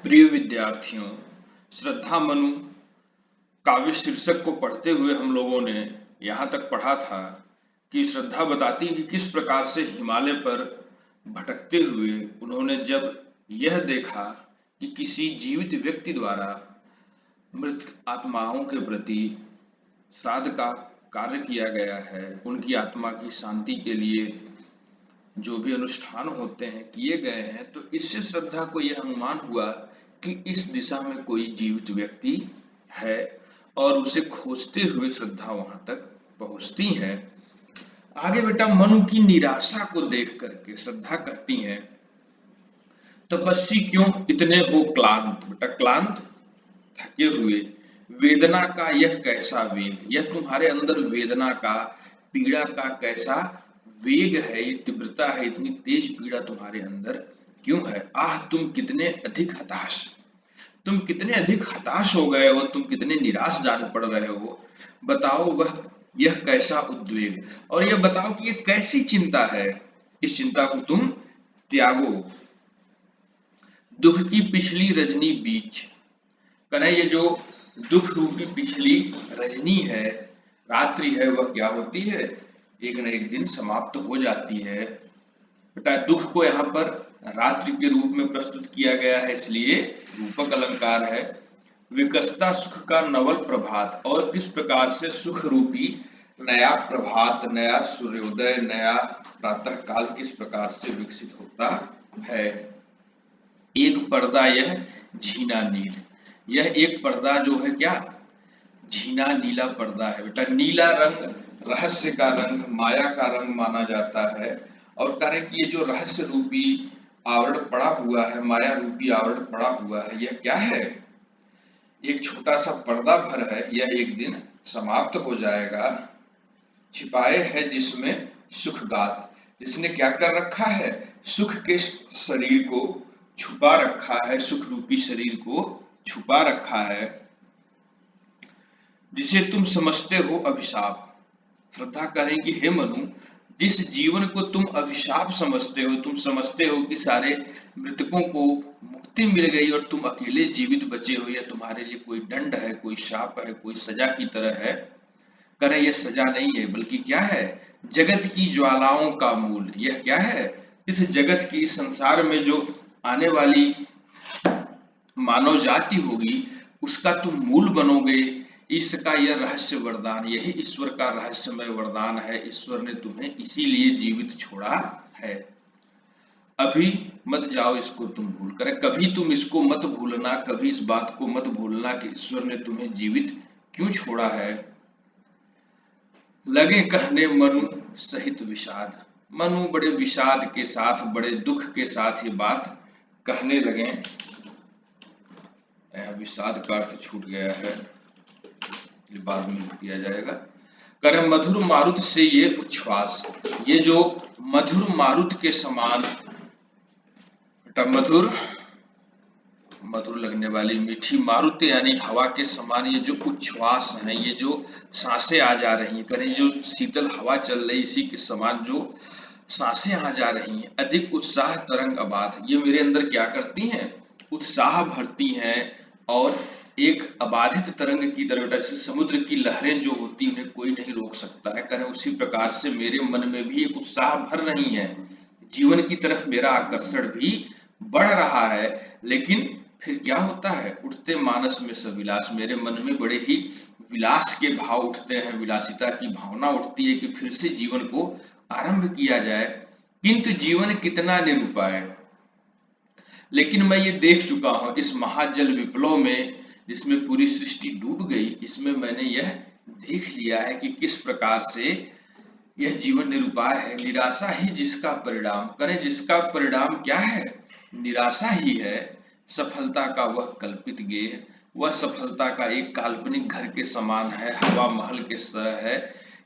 प्रिय विद्यार्थियों, श्रद्धा मनु काव्य शीर्षक को पढ़ते हुए हम लोगों ने यहाँ तक पढ़ा था कि श्रद्धा बताती है कि किस प्रकार से हिमालय पर भटकते हुए उन्होंने जब यह देखा कि किसी जीवित व्यक्ति द्वारा मृत आत्माओं के प्रति श्राद्ध का कार्य किया गया है, उनकी आत्मा की शांति के लिए जो भी अनुष्ठान होते हैं किए गए हैं, तो इससे श्रद्धा को यह अनुमान हुआ कि इस दिशा में कोई जीवित व्यक्ति है और उसे खोजते हुए श्रद्धा वहां तक पहुंचती है। आगे बेटा मनु की निराशा को देख करके श्रद्धा कहती है, तपस्वी क्यों इतने हो क्लांत। बेटा क्लांत थके हुए, वेदना का यह कैसा वेग, यह तुम्हारे अंदर वेदना का, पीड़ा का कैसा वेग है, ये तीव्रता है, इतनी तेज पीड़ा तुम्हारे अंदर क्यों है। आह तुम कितने अधिक हताश, तुम कितने अधिक हताश हो गए हो, तुम कितने निराश जान पड़ रहे हो। बताओ वह यह कैसा उद्वेग, और यह बताओ कि यह कैसी चिंता है, इस चिंता को तुम त्यागो। दुख की पिछली रजनी बीच, कन्हैया ये जो दुख रूपी पिछली रजनी है, रात्रि है, वह क्या होती है, एक न एक दिन समाप्त हो जाती है। बेटा दुख को यहाँ पर रात्रि के रूप में प्रस्तुत किया गया है, इसलिए रूपक अलंकार है। विकसता सुख का नवल प्रभात, और किस प्रकार से सुख रूपी नया प्रभात, नया सूर्योदय, नया प्रातः काल किस प्रकार से विकसित होता है। एक पर्दा यह झीना नील, यह एक पर्दा जो है क्या, झीना नीला पर्दा है। बेटा नीला रंग रहस्य का रंग, माया का रंग माना जाता है, और कह रहे कि ये जो रहस्य रूपी आवरण पड़ा हुआ है, माया रूपी आवरण पड़ा हुआ है, यह क्या है, एक छोटा सा पर्दा भर है, यह एक दिन समाप्त हो जाएगा। छिपाए है जिसमें सुख गात, जिसने क्या कर रखा है, सुख के शरीर को छुपा रखा है, सुख रूपी शरीर को छुपा रखा है। जिसे तुम समझते हो अभिशाप, श्रद्धा करेंगे हे मनु, जिस जीवन को तुम अभिशाप समझते हो, तुम समझते हो कि सारे मृतकों को मुक्ति मिल गई और तुम अकेले जीवित बचे हो, या तुम्हारे लिए कोई दंड है, कोई शाप है, कोई सजा की तरह है। करें यह सजा नहीं है, बल्कि क्या है, जगत की ज्वालाओं का मूल। यह क्या है, इस जगत की, संसार में जो आने वाली मानव जाति होगी उसका तुम मूल बनोगे। इसका यह रहस्य वरदान, यही ईश्वर का रहस्यमय वरदान है, ईश्वर ने तुम्हें इसीलिए जीवित छोड़ा है। अभी मत जाओ इसको तुम भूल कर, कभी तुम इसको मत भूलना, कभी इस बात को मत भूलना कि ईश्वर ने तुम्हें जीवित क्यों छोड़ा है। लगे कहने मनु सहित विषाद, मनु बड़े विषाद के साथ, बड़े दुख के साथ ये बात कहने लगे। विषाद का अर्थ छूट गया है, बाद में लिख दिया जाएगा। करे मधुर मारुत से ये उच्छ्वास, ये जो मधुर मारुत के समान, मधुर मधुर लगने वाली मीठी मारुत यानी हवा के समान ये जो उच्छ्वास है, ये जो सांसें आ जा रही हैं, करें जो शीतल हवा चल रही, इसी के समान जो सांसें आ जा रही हैं। अधिक उत्साह तरंग अबाध, ये मेरे अंदर क्या करती हैं, उत्साह भरती हैं, और एक अबाधित तरंग की तरह, जैसे समुद्र की लहरें जो होती हैं उन्हें कोई नहीं रोक सकता है, करें उसी प्रकार से मेरे मन में भी एक उत्साह भर रही है, जीवन की तरफ मेरा आकर्षण भी बढ़ रहा है। लेकिन फिर क्या होता है, उठते मानस में सविलास, मेरे मन में बड़े ही विलास के भाव उठते हैं, विलासिता की भावना उठती है कि फिर से जीवन को आरंभ किया जाए। किंतु जीवन कितना निरुपाय, लेकिन मैं ये देख चुका हूं इस महाजल विप्लव में, जिसमें पूरी सृष्टि डूब गई, इसमें मैंने यह देख लिया है कि किस प्रकार से यह जीवन निरुपाय है। निराशा ही जिसका परिणाम, करें जिसका परिणाम क्या है, निराशा ही है। सफलता का वह कल्पित गेह, वह सफलता का एक काल्पनिक घर के समान है, हवा महल के तरह है,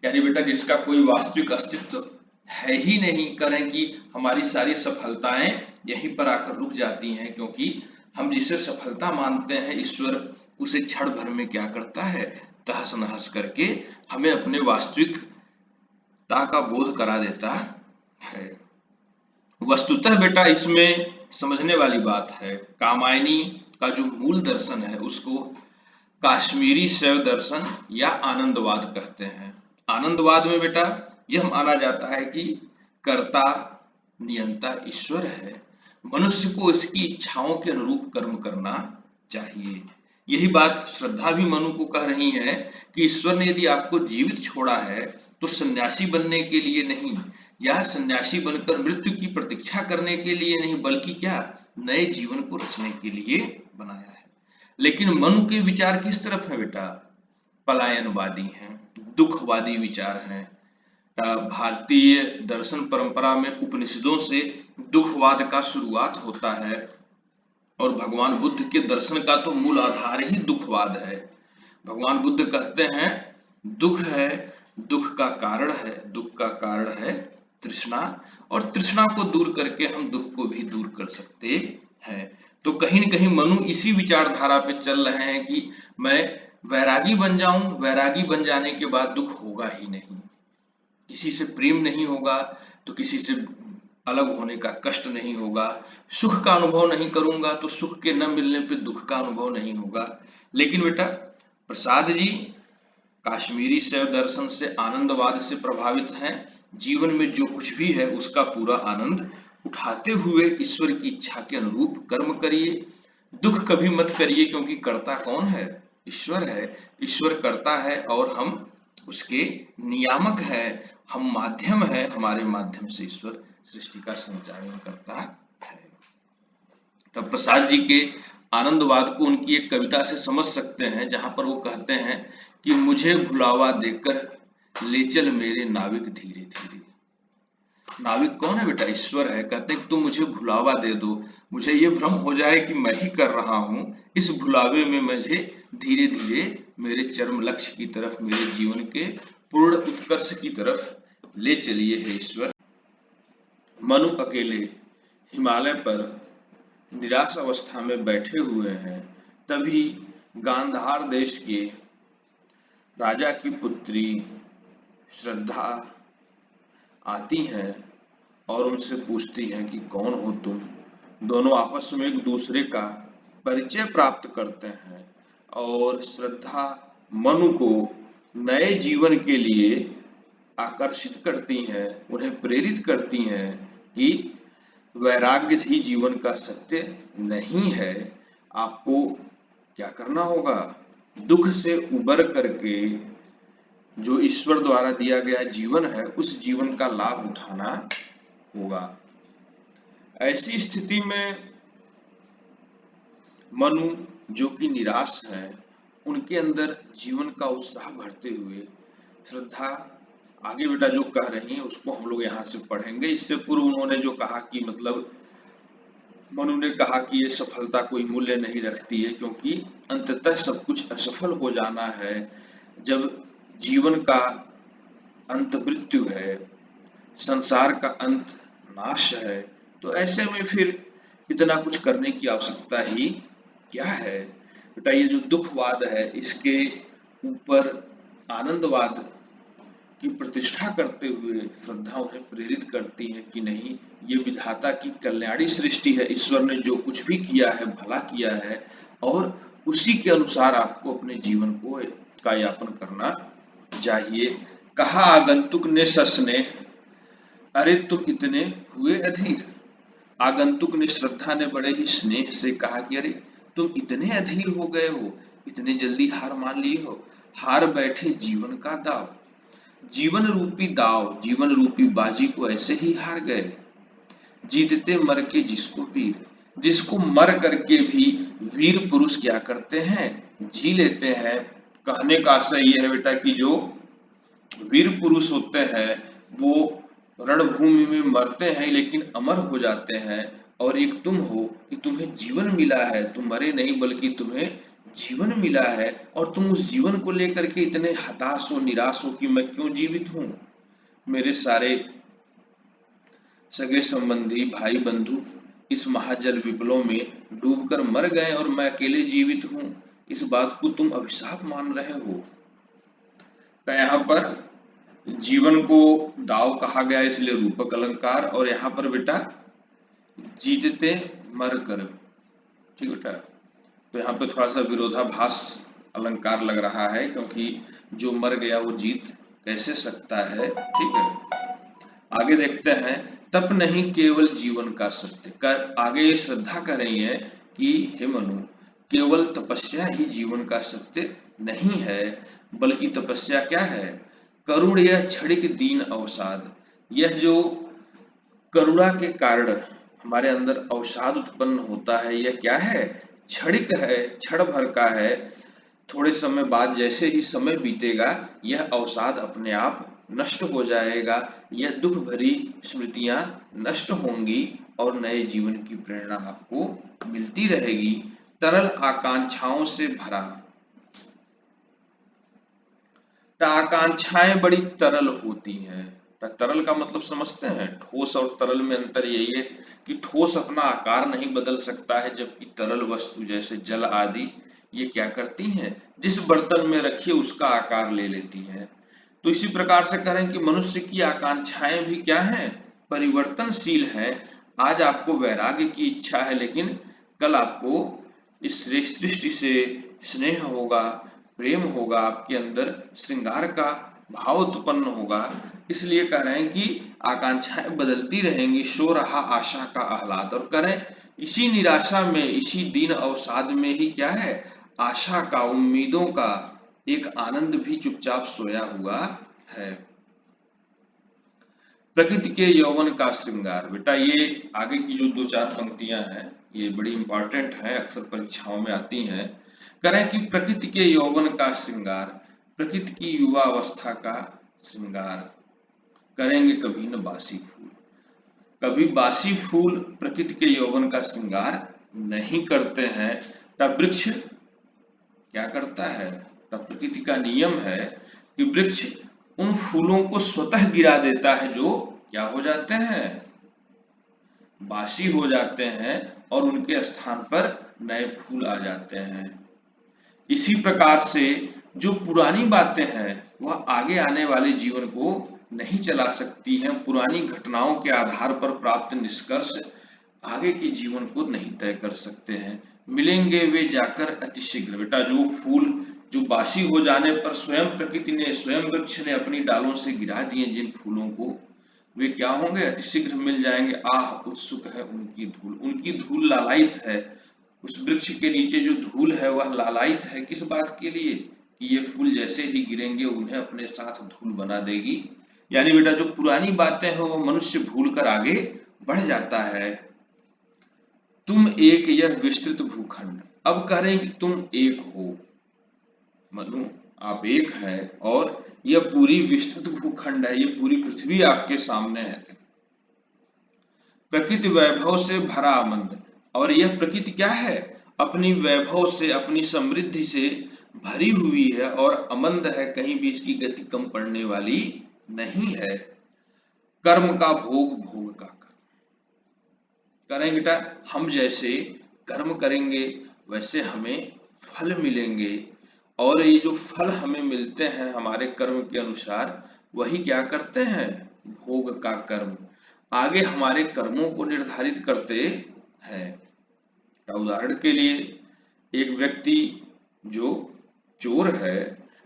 यानी बेटा जिसका कोई वास्तविक अस्तित्व है ही नहीं। करें कि हमारी सारी सफलताएं यहीं पर आकर रुक जाती हैं, क्योंकि हम जिसे सफलता मानते हैं, ईश्वर उसे क्षण भर में क्या करता है, तहस नहस करके हमें अपने वास्तविकता का बोध करा देता है। वस्तुतः बेटा इसमें समझने वाली बात है, कामायनी का जो मूल दर्शन है उसको काश्मीरी शैव दर्शन या आनंदवाद कहते हैं। आनंदवाद में बेटा यह माना जाता है कि कर्ता नियंता ईश्वर है, मनुष्य को इसकी इच्छाओं के अनुरूप कर्म करना चाहिए। यही बात श्रद्धा भी मनु को कह रही है कि ईश्वर ने यदि आपको जीवित छोड़ा है तो सन्यासी बनने के लिए नहीं, या सन्यासी बनकर मृत्यु की प्रतीक्षा करने के लिए नहीं, बल्कि क्या, नए जीवन को रचने के लिए बनाया है। लेकिन मनु के विचार किस तरफ है बेटा? पलायनवादी हैं, दुखवादी विचार हैं। भारतीय दर्शन परंपरा में उपनिषदों से दुखवाद का शुरुआत होता है और भगवान बुद्ध के दर्शन का तो मूल आधार ही दुखवाद है। भगवान बुद्ध कहते हैं दुख है, दुख का कारण है, दुख का कारण है तृष्णा, और तृष्णा को दूर करके हम दुख को भी दूर कर सकते हैं। तो कहीं न कहीं मनु इसी विचारधारा पे चल रहे हैं कि मैं वैरागी बन जाऊं, वैरागी बन जाने के बाद दुख होगा ही नहीं, किसी से प्रेम नहीं होगा तो किसी से अलग होने का कष्ट नहीं होगा, सुख का अनुभव नहीं करूंगा तो सुख के न मिलने पे दुख का अनुभव नहीं होगा। लेकिन बेटा प्रसाद जी काश्मीरी शैव दर्शन से, आनंदवाद से प्रभावित हैं। जीवन में जो कुछ भी है उसका पूरा आनंद उठाते हुए ईश्वर की इच्छा के अनुरूप कर्म करिए, दुख कभी मत करिए, क्योंकि कर्ता कौन है? ईश्वर है। ईश्वर करता है और हम उसके नियामक हैं, हम माध्यम है, हमारे माध्यम से ईश्वर सृष्टि का संचालन करता है। तब प्रसाद जी के आनंदवाद को उनकी एक कविता से समझ सकते हैं, जहां पर वो कहते हैं कि मुझे भुलावा देकर ले चल मेरे नाविक धीरे धीरे। नाविक कौन है बेटा? ईश्वर है। कहते हैं तुम मुझे भुलावा दे दो, मुझे ये भ्रम हो जाए कि मैं ही कर रहा हूं, इस भुलावे में मुझे धीरे धीरे मेरे चरम लक्ष्य की तरफ, मेरे जीवन के पूर्ण उत्कर्ष की तरफ ले चलिए हे ईश्वर। मनु अकेले हिमालय पर निराश अवस्था में बैठे हुए हैं, तभी गांधार देश के राजा की पुत्री श्रद्धा आती हैं और उनसे पूछती हैं कि कौन हो तुम। दोनों आपस में एक दूसरे का परिचय प्राप्त करते हैं और श्रद्धा मनु को नए जीवन के लिए आकर्षित करती हैं, उन्हें प्रेरित करती हैं कि वैराग्य ही जीवन का सत्य नहीं है। आपको क्या करना होगा? दुख से उबर करके जो ईश्वर द्वारा दिया गया जीवन है उस जीवन का लाभ उठाना होगा। ऐसी स्थिति में मनु जो कि निराश है, उनके अंदर जीवन का उत्साह भरते हुए श्रद्धा आगे बेटा जो कह रही है उसको हम लोग यहाँ से पढ़ेंगे। इससे पूर्व उन्होंने जो कहा कि मतलब मनु ने कहा कि ये सफलता कोई मूल्य नहीं रखती है, क्योंकि अंततः सब कुछ असफल हो जाना है। जब जीवन का अंत मृत्यु है, संसार का अंत नाश है, तो ऐसे में फिर इतना कुछ करने की आवश्यकता ही क्या है? बेटा ये जो दुखवाद है इसके ऊपर आनंदवाद की प्रतिष्ठा करते हुए श्रद्धा उन्हें प्रेरित करती है कि नहीं, ये विधाता की कल्याणी सृष्टि है, ईश्वर ने जो कुछ भी किया है भला किया है और उसी के अनुसार आपको अपने जीवन को का यापन करना चाहिए। कहा आगंतुक ने सस्नेह, अरे तुम इतने हुए अधीर। आगंतुक ने, श्रद्धा ने बड़े ही स्नेह से कहा कि अरे तुम इतने अधीर हो गए हो, इतने जल्दी हार मान लिए हो, हार बैठे जीवन का दाव। जीवन रूपी दाव, जीवन रूपी बाजी को ऐसे ही हार गए। जीतते मर के जिसको वीर, जिसको मर करके भी वीर पुरुष क्या करते हैं? जी लेते हैं। कहने का आशय यह है बेटा कि जो वीर पुरुष होते हैं वो रणभूमि में मरते हैं लेकिन अमर हो जाते हैं, और एक तुम हो कि तुम्हें जीवन मिला है, तुम मरे नहीं बल्कि तुम्हें जीवन मिला है, और तुम उस जीवन को लेकर के इतने हताश हो, निराश हो कि मैं क्यों जीवित हूं, मेरे सारे सगे संबंधी भाई बंधु इस महाजल विप्लव में डूबकर मर गए और मैं अकेले जीवित हूं, इस बात को तुम अभिशाप मान रहे हो। तो यहाँ पर जीवन को दाव कहा गया इसलिए रूपक अलंकार, और यहाँ पर बेटा जीतते मर कर, ठीक बेटा, तो यहाँ पे थोड़ा सा विरोधाभास अलंकार लग रहा है, क्योंकि जो मर गया वो जीत कैसे सकता है। ठीक है, आगे देखते हैं। तप नहीं केवल जीवन का सत्य। कर आगे श्रद्धा कर रही है कि हे मनु, केवल तपस्या ही जीवन का सत्य नहीं है, बल्कि तपस्या क्या है? करुण यह क्षणिक दीन अवसाद। यह जो करुणा के कारण हमारे अंदर अवसाद उत्पन्न होता है, यह क्या है? क्षणिक है, क्षण भर का है। थोड़े समय बाद जैसे ही समय बीतेगा यह अवसाद अपने आप नष्ट हो जाएगा। यह दुख भरी स्मृतियां नष्ट होंगी और नए जीवन की प्रेरणा आपको मिलती रहेगी। तरल आकांक्षाओं से भरा। आकांक्षाएं बड़ी तरल होती हैं। तरल का मतलब समझते हैं? ठोस और तरल में अंतर यही है कि ठोस अपना आकार नहीं बदल सकता है, जबकि तरल वस्तु जैसे जल आदि ये क्या करती हैं? जिस बर्तन में रखिए उसका आकार ले लेती हैं। तो इसी प्रकार से करें कि मनुष्य की आकांक्षाएं भी क्या हैं? परिवर्तनशील हैं। आज आपको वैराग्य की इच्छा है, लेकिन कल आपको इस सृष्टि से स्नेह होगा, प्रेम होगा, आपके अंदर श्रृंगार का भाव उत्पन्न होगा। इसलिए कह रहे हैं कि आकांक्षाएं बदलती रहेंगी। सो रहा आशा का आह्लाद। और करें इसी निराशा में, इसी दीन अवसाद में ही क्या है? आशा का, उम्मीदों का एक आनंद भी चुपचाप सोया हुआ है। प्रकृति के यौवन का श्रृंगार। बेटा ये आगे की जो दो चार पंक्तियां हैं ये बड़ी इंपॉर्टेंट है, अक्सर परीक्षाओं में आती हैं। करें कि प्रकृति के यौवन का श्रृंगार, प्रकृति की युवा अवस्था का श्रृंगार करेंगे कभी न बासी फूल। कभी बासी फूल प्रकृति के यौवन का श्रृंगार नहीं करते हैं। तब वृक्ष क्या करता है? तब प्रकृति का नियम है कि वृक्ष उन फूलों को स्वतः गिरा देता है जो क्या हो जाते हैं? बासी हो जाते हैं, और उनके स्थान पर नए फूल आ जाते हैं। इसी प्रकार से जो पुरानी बातें हैं वह आगे आने वाले जीवन को नहीं चला सकती हैं। पुरानी घटनाओं के आधार पर प्राप्त निष्कर्ष आगे के जीवन को नहीं तय कर सकते हैं। मिलेंगे वे जाकर अतिशीघ्र। बेटा जो फूल जो बासी हो जाने पर स्वयं प्रकृति ने, स्वयं वृक्ष ने अपनी डालों से गिरा दिए जिन फूलों को, वे क्या होंगे? अतिशीघ्र मिल जाएंगे। आह उत्सुक है उनकी धूल। उनकी धूल लालायित है। उस वृक्ष के नीचे जो धूल है वह लालायित है। किस बात के लिए? कि ये फूल जैसे ही गिरेंगे उन्हें अपने साथ धूल बना देगी। यानी बेटा जो पुरानी बातें हैं वो मनुष्य भूल कर आगे बढ़ जाता है। तुम एक यह विस्तृत भूखंड। अब कह रहे हैं कि तुम एक हो, मनु आप एक है, और यह पूरी विस्तृत भूखंड है, ये पूरी पृथ्वी आपके सामने है। प्रकृति वैभव से भरा आनंद। और यह प्रकृति क्या है? अपनी वैभव से, अपनी समृद्धि से भरी हुई है और अमंद है, कहीं भी इसकी गति कम पड़ने वाली नहीं है। कर्म का भोग, भोग का कर्म। करेंगे बेटा हम जैसे कर्म करेंगे वैसे हमें फल मिलेंगे, और ये जो फल हमें मिलते हैं हमारे कर्म के अनुसार, वही क्या करते हैं? भोग का कर्म आगे हमारे कर्मों को निर्धारित करते हैं। उदाहरण के लिए एक व्यक्ति जो चोर है,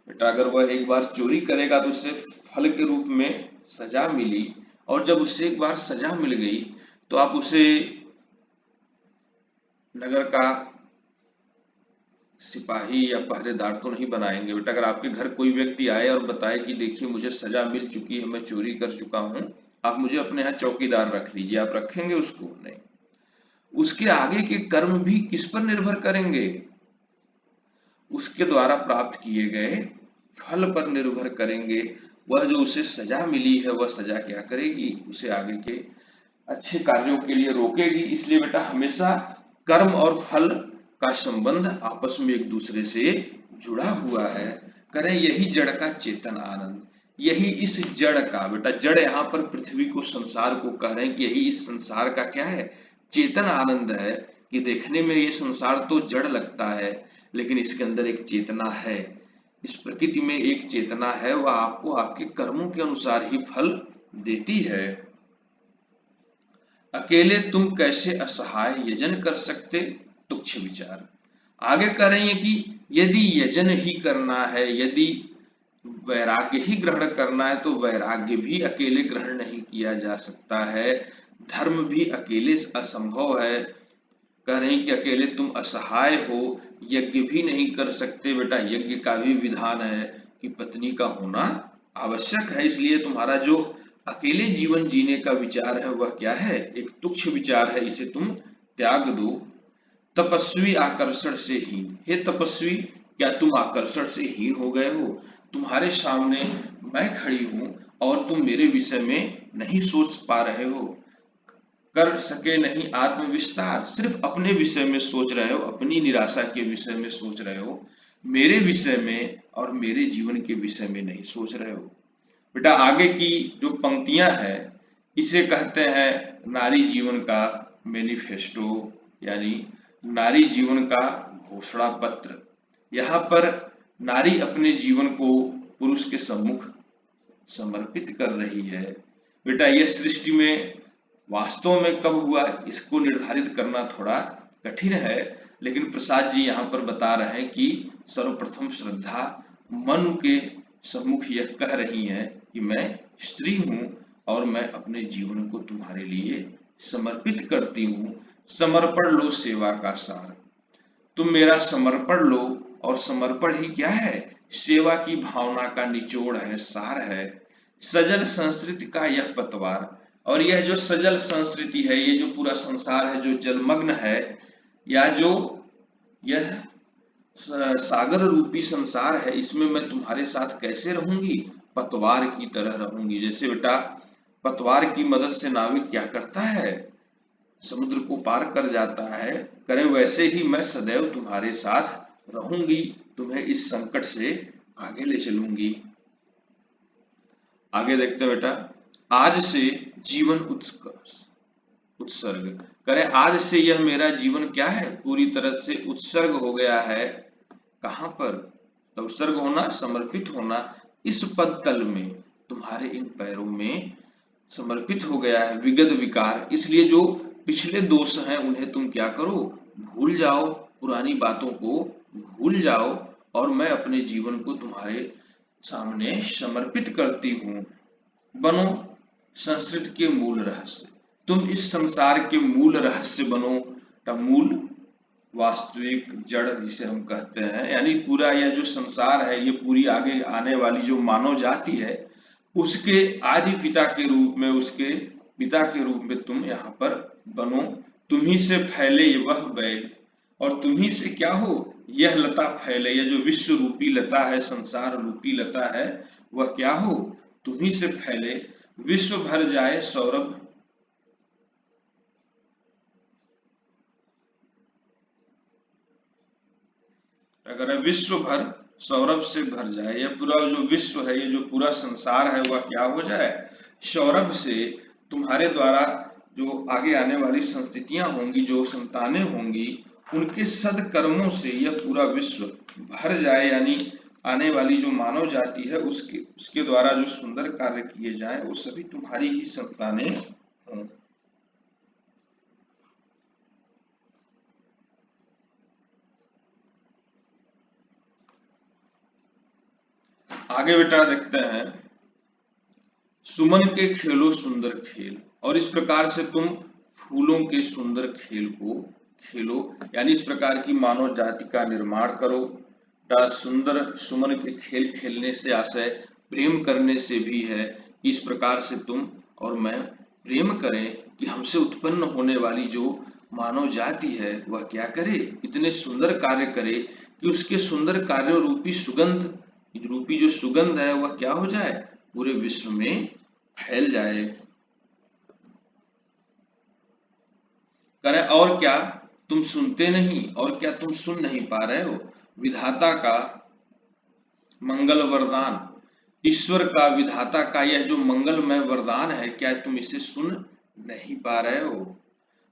बेटा अगर वह एक बार चोरी करेगा तो उसे फल के रूप में सजा मिली, और जब उसे एक बार सजा मिल गई तो आप उसे नगर का सिपाही या पहरेदार तो नहीं बनाएंगे। बेटा अगर आपके घर कोई व्यक्ति आए और बताए कि देखिए मुझे सजा मिल चुकी है, मैं चोरी कर चुका हूं, आप मुझे अपने यहाँ चौकीदार रख लीजिए, आप रखेंगे उसको? नहीं। उसके आगे के कर्म भी किस पर निर्भर करेंगे? उसके द्वारा प्राप्त किए गए फल पर निर्भर करेंगे। वह जो उसे सजा मिली है वह सजा क्या करेगी? उसे आगे के अच्छे कार्यों के लिए रोकेगी। इसलिए बेटा हमेशा कर्म और फल का संबंध आपस में एक दूसरे से जुड़ा हुआ है। करें यही जड़ का चेतन आनंद। यही इस जड़ का, बेटा जड़ यहाँ पर पृथ्वी को, संसार को कह रहे हैं कि यही इस संसार का क्या है? चेतन आनंद है। कि देखने में ये संसार तो जड़ लगता है, लेकिन इसके अंदर एक चेतना है। इस प्रकृति में एक चेतना है, वह आपको आपके कर्मों के अनुसार ही फल देती है। अकेले तुम कैसे असहाय यजन कर सकते? तुच्छ विचार। आगे कह रही है कि यदि यजन ही करना है, यदि वैराग्य ही ग्रहण करना है, तो वैराग्य भी अकेले ग्रहण नहीं किया जा सकता है, धर्म भी अकेले असंभव है। कह रहे हैं कि अकेले तुम असहाय हो, यज्ञ भी नहीं कर सकते बेटा, यज्ञ का भी विधान है कि पत्नी का होना आवश्यक है। इसलिए तुम्हारा जो अकेले जीवन जीने का विचार है वह क्या है, एक तुच्छ विचार है, इसे तुम त्याग दो। तपस्वी आकर्षण से हीन, हे तपस्वी क्या तुम आकर्षण से हीन हो गए हो? तुम्हारे सामने मैं खड़ी हूं और तुम मेरे विषय में नहीं सोच पा रहे हो, कर सके नहीं आत्मविस्तार, सिर्फ अपने विषय में सोच रहे हो, अपनी निराशा के विषय में सोच रहे हो, मेरे विषय में और मेरे जीवन के विषय में नहीं सोच रहे हो। बेटा आगे की जो पंक्तियां हैं इसे कहते हैं नारी जीवन का मैनिफेस्टो, यानी नारी जीवन का घोषणा पत्र। यहाँ पर नारी अपने जीवन को पुरुष के सम्मुख समर्पित कर रही है। बेटा यह सृष्टि में वास्तव में कब हुआ इसको निर्धारित करना थोड़ा कठिन है, लेकिन प्रसाद जी यहाँ पर बता रहे हैं कि सर्वप्रथम श्रद्धा मनु के सम्मुख यह कह रही हैं कि मैं स्त्री हूं और मैं अपने जीवन को तुम्हारे लिए समर्पित करती हूं। समर्पण लो सेवा का सार, तुम मेरा समर्पण लो, और समर्पण ही क्या है, सेवा की भावना का निचोड़ है, सार है। सजल संस्कृति का यह पतवार, और यह जो सजल संस्कृति है, ये जो पूरा संसार है जो जलमग्न है, या जो यह सागर रूपी संसार है, इसमें मैं तुम्हारे साथ कैसे रहूंगी, पतवार की तरह रहूंगी। जैसे बेटा पतवार की मदद से नाविक क्या करता है, समुद्र को पार कर जाता है, करें वैसे ही मैं सदैव तुम्हारे साथ रहूंगी, तुम्हें इस संकट से आगे ले चलूंगी। आगे देखते हैं बेटा, आज से जीवन उत्सर्ग, करें आज से यह मेरा जीवन क्या है, पूरी तरह से उत्सर्ग हो गया है। कहां पर, तो उत्सर्ग होना, समर्पित होना, इस पद तल में तुम्हारे इन पैरों में समर्पित हो गया है। विगत विकार, इसलिए जो पिछले दोष हैं उन्हें तुम क्या करो, भूल जाओ, पुरानी बातों को भूल जाओ, और मैं अपने जीवन को तुम्हारे सामने समर्पित करती हूं। बनो संस्कृत के मूल रहस्य, तुम इस संसार के मूल रहस्य बनो। मूल वास्तविक जड़ जिसे हम कहते हैं, यानी पूरा यह जो संसार है, ये पूरी आगे आने वाली जो मानव जाति है, उसके आदि पिता के रूप में, उसके पिता के रूप में तुम यहाँ पर बनो। तुम्ही से फैले वह बैल, और तुम्ही से क्या हो, यह लता फैले, यह जो विश्व रूपी लता है, संसार रूपी लता है, वह क्या हो, तुम्ही से फैले, विश्व भर जाए सौरभ, अगर विश्व भर सौरभ से भर जाए, यह पूरा जो विश्व है, ये जो पूरा संसार है, वह क्या हो जाए, सौरभ से, तुम्हारे द्वारा जो आगे आने वाली संस्थितियां होंगी, जो संतानें होंगी, उनके सदकर्मों से यह पूरा विश्व भर जाए, यानी आने वाली जो मानव जाति है उसके द्वारा जो सुंदर कार्य किए जाए, वो सभी तुम्हारी ही संतानें हों। आगे बेटा देखते हैं, सुमन के खेलो सुंदर खेल, और इस प्रकार से तुम फूलों के सुंदर खेल को खेलो, यानी इस प्रकार की मानव जाति का निर्माण करो। सुंदर सुमन के खेल खेलने से आशय प्रेम करने से भी है कि इस प्रकार से तुम और मैं प्रेम करें कि हमसे उत्पन्न होने वाली जो मानव जाति है वह क्या करे, इतने सुंदर कार्य करे कि उसके सुंदर कार्यों रूपी सुगंध रूपी जो सुगंध है वह क्या हो जाए, पूरे विश्व में फैल जाए। करें और क्या तुम सुनते नहीं, और क्या तुम सुन नहीं पा रहे हो, विधाता का मंगल वरदान, ईश्वर का, विधाता का यह जो मंगलमय वरदान है, क्या तुम इसे सुन नहीं पा रहे हो।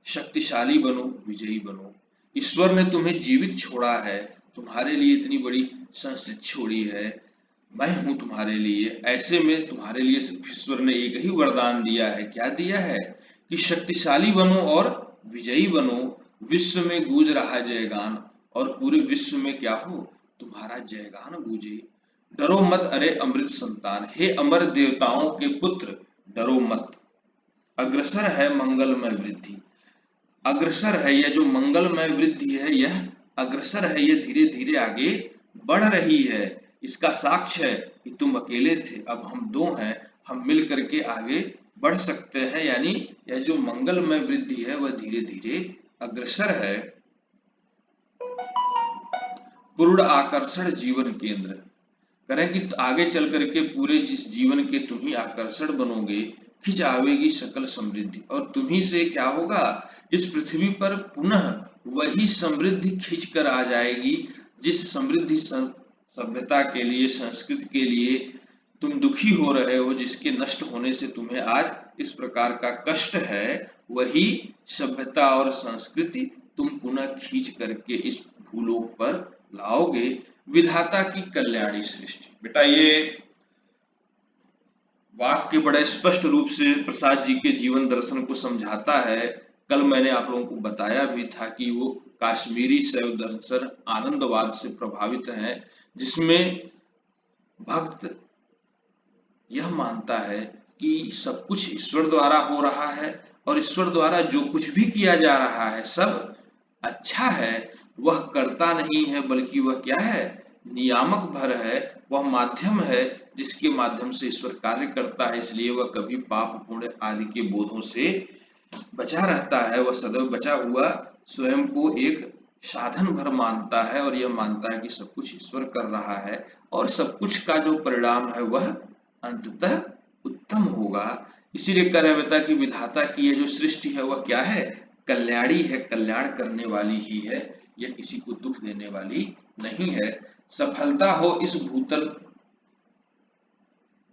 शक्तिशाली बनो, विजयी बनो, ईश्वर ने तुम्हें जीवित छोड़ा है, तुम्हारे लिए इतनी बड़ी संस्कृति छोड़ी है, मैं हूं तुम्हारे लिए, ऐसे में तुम्हारे लिए सिर्फ ईश्वर ने एक ही वरदान दिया है। क्या दिया है कि शक्तिशाली बनो और विजयी बनो, विश्व में गूंज रहा जयगान, और पूरे विश्व में क्या हो, तुम्हारा जयगान गूंजे। डरो मत अरे अमृत संतान, हे अमर देवताओं के पुत्र, डरो मत। अग्रसर है मंगलमय वृद्धि, अग्रसर है यह जो मंगलमय वृद्धि है, यह अग्रसर है, यह धीरे धीरे आगे बढ़ रही है। इसका साक्ष्य है कि तुम अकेले थे, अब हम दो हैं, हम मिल करके आगे बढ़ सकते हैं। यानी यह जो मंगलमय वृद्धि है वह धीरे धीरे अग्रसर है। पूर्ण आकर्षण जीवन केंद्र, करें कि आगे चल करके पूरे जिस जीवन के तुम ही आकर्षण बनोगे, खिंच आवेगी सकल समृद्धि, और तुम्ही से क्या होगा, इस पृथ्वी पर पुनः वही समृद्धि खिंच कर आ जाएगी जिस समृद्धि सभ्यता के लिए, संस्कृति के लिए तुम दुखी हो रहे हो, जिसके नष्ट होने से तुम्हें आज इस प्रकार का कष्ट है, वही सभ्यता और संस्कृति तुम पुनः खींच करके इस भूलोक पर लाओगे। विधाता की कल्याणी सृष्टि, बेटा ये वाक्य बड़े स्पष्ट रूप से प्रसाद जी के जीवन दर्शन को समझाता है। कल मैंने आप लोगों को बताया भी था कि वो काश्मीरी शैव दर्शन आनंदवाद से प्रभावित है, जिसमें भक्त यह मानता है कि सब कुछ ईश्वर द्वारा हो रहा है और ईश्वर द्वारा जो कुछ भी किया जा रहा है सब अच्छा है। वह करता नहीं है बल्कि वह क्या है, नियामक भर है, वह माध्यम है जिसके माध्यम से ईश्वर कार्य करता है। इसलिए वह कभी पाप पुण्य आदि के बोधों से बचा रहता है, वह सदैव बचा हुआ स्वयं को एक साधन भर मानता है और यह मानता है कि सब कुछ ईश्वर कर रहा है और सब कुछ का जो परिणाम है वह अंततः उत्तम होगा। इसीलिए कह रहे बेटा कि विधाता की यह जो सृष्टि है वह क्या है, कल्याणी है, कल्याण करने वाली ही है, यह किसी को दुख देने वाली नहीं है। सफलता हो इस भूतल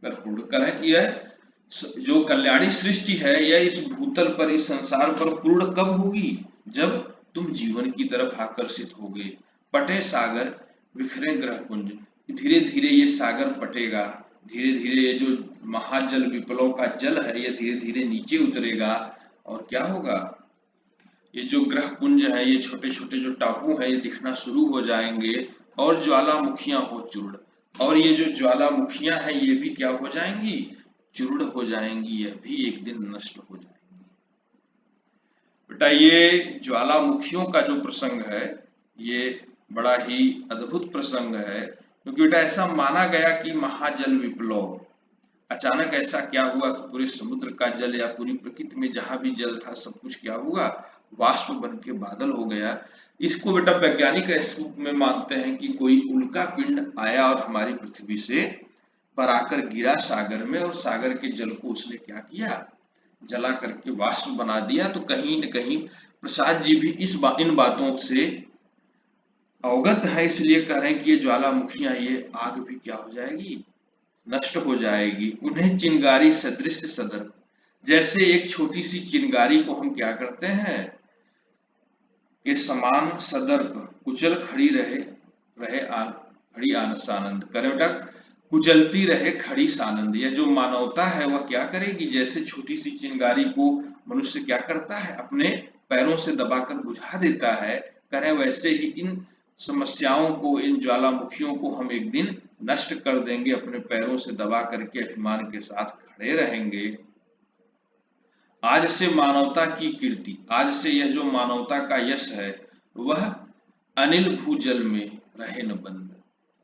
पर पूर्ण करें कि यह जो कल्याणी सृष्टि है यह इस भूतल पर, इस संसार पर पूर्ण कब होगी, जब तुम जीवन की तरफ आकर्षित होगे। पटे सागर बिखरे ग्रह पुंज, धीरे धीरे ये सागर पटेगा, धीरे धीरे ये जो महाजल विप्लव का जल है यह धीरे धीरे नीचे उतरेगा और क्या होगा, ये जो ग्रह पुंज है, ये छोटे छोटे जो टापू है ये दिखना शुरू हो जाएंगे और ज्वालामुखियां हो चूर्ण, और ये जो ज्वालामुखियां हैं ये भी क्या हो जाएंगी, चूर्ण हो जाएंगी, यह भी एक दिन नष्ट हो जाएंगी। बेटा ये ज्वालामुखियों का जो प्रसंग है ये बड़ा ही अद्भुत प्रसंग है, क्योंकि बेटा ऐसा माना गया कि महाजल विप्लव, अचानक ऐसा क्या हुआ कि पूरे समुद्र का जल या पूरी प्रकृति में जहां भी जल था सब कुछ क्या हुआ, वाष्प बन के बादल हो गया। इसको बेटा वैज्ञानिक इस रूप में मानते हैं कि कोई उल्का पिंड आया और हमारी पृथ्वी से पर आकर गिरा सागर में, और सागर के जल को उसने क्या किया, जला करके वाष्प बना दिया। तो कहीं न कहीं प्रसाद जी भी इन बातों से अवगत है, इसलिए कह रहे हैं कि ये ज्वालामुखियां, ये आग भी क्या हो जाएगी, नष्ट हो जाएगी। उन्हें चिंगारी सदृश सदर्प, जैसे एक छोटी सी चिंगारी को हम क्या करते हैं के समान सदर्प कुचल खड़ी रहे खड़ी आनंद करे बेटा, कुचलती रहे खड़ी सानंद। यह जो मानवता है वह क्या करेगी, जैसे छोटी सी चिंगारी को मनुष्य क्या करता है, अपने पैरों से दबाकर बुझा देता है, करें वैसे ही इन समस्याओं को, इन ज्वालामुखियों को हम एक दिन नष्ट कर देंगे, अपने पैरों से दबा करके अभिमान के साथ खड़े रहेंगे। आज से मानवता की कीर्ति, आज से यह जो मानवता का यश है वह अनिल भूजल में रहे न बंद।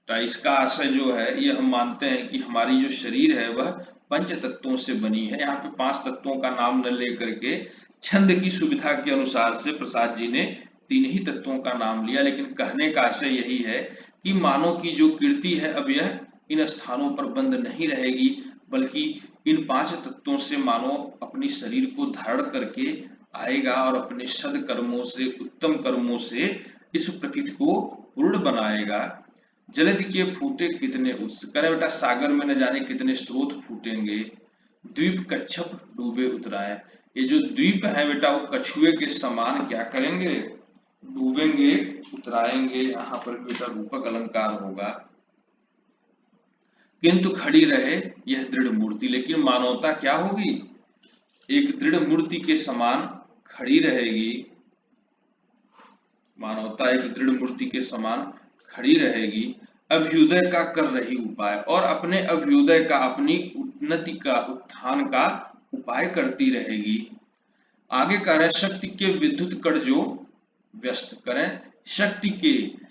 तो इसका आशय जो है ये हम मानते हैं कि हमारी जो शरीर है वह पंच तत्वों से बनी है। यहाँ पे 5 तत्वों का नाम न लेकर के छंद की सुविधा के अनुसार से प्रसाद जी ने 3 ही तत्वों का नाम लिया, लेकिन कहने का आशय यही है कि मानव की जो कीर्ति है अब यह इन स्थानों पर बंद नहीं रहेगी, बल्कि इन 5 तत्वों से मानव अपनी शरीर को धारण करके आएगा और अपने सद कर्मों से, उत्तम कर्मों से इस प्रकृति को पूर्ण बनाएगा। जलधि के फूटे कितने उत्स, करे बेटा सागर में न जाने कितने स्रोत फूटेंगे। द्वीप कच्छप डूबे उतराए, ये जो द्वीप है बेटा वो कछुए के समान क्या करेंगे, डूबेंगे उतराएंगे। यहाँ पर बेटा रूपक अलंकार होगा। किंतु खड़ी रहे यह दृढ़ मूर्ति, लेकिन मानवता क्या होगी, एक दृढ़ मूर्ति के समान खड़ी रहेगी। मानवता एक दृढ़ मूर्ति के समान खड़ी रहेगी, अभ्युदय का कर रही उपाय, और अपने अभ्युदय का, अपनी उन्नति का, उत्थान का उपाय करती रहेगी। आगे कह रहे हैं शक्ति के विद्युत कण जो व्यस्त करें, शक्ति के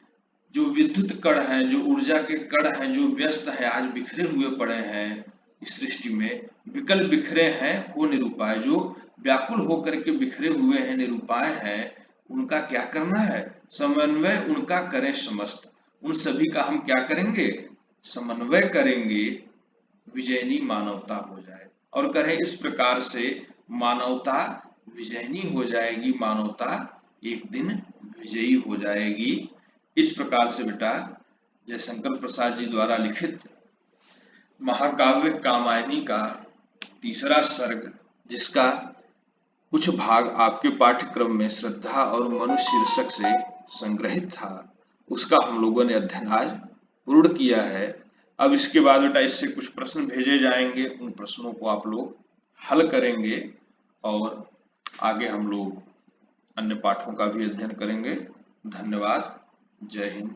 जो विद्युत कण हैं, जो ऊर्जा के कण हैं, जो व्यस्त हैं, आज बिखरे हुए पड़े हैं इस सृष्टि में, विकल बिखरे हैं हो निरुपाय, जो व्याकुल होकर के बिखरे हुए हैं, निरुपाय हैं, उनका क्या करना है, समन्वय उनका करें समस्त। उन सभी का हम क्या करेंगे, समन्वय करेंगे, विजयनी मानवता हो जाए। और करें इस प्रकार से मानवता विजयनी हो जाएगी, मानवता एक दिन विजयी हो जाएगी। इस प्रकार से बेटा जयशंकर प्रसाद जी द्वारा लिखित महाकाव्य कामायनी का तीसरा सर्ग, जिसका कुछ भाग आपके पाठ्यक्रम में श्रद्धा और मनु शीर्षक से संग्रहित था, उसका हम लोगों ने अध्ययन आज पूर्ण किया है। अब इसके बाद बेटा इससे कुछ प्रश्न भेजे जाएंगे, उन प्रश्नों को आप लोग हल करेंगे और आगे हम लोग अन्य पाठों का भी अध्ययन करेंगे। धन्यवाद। जय हिंद।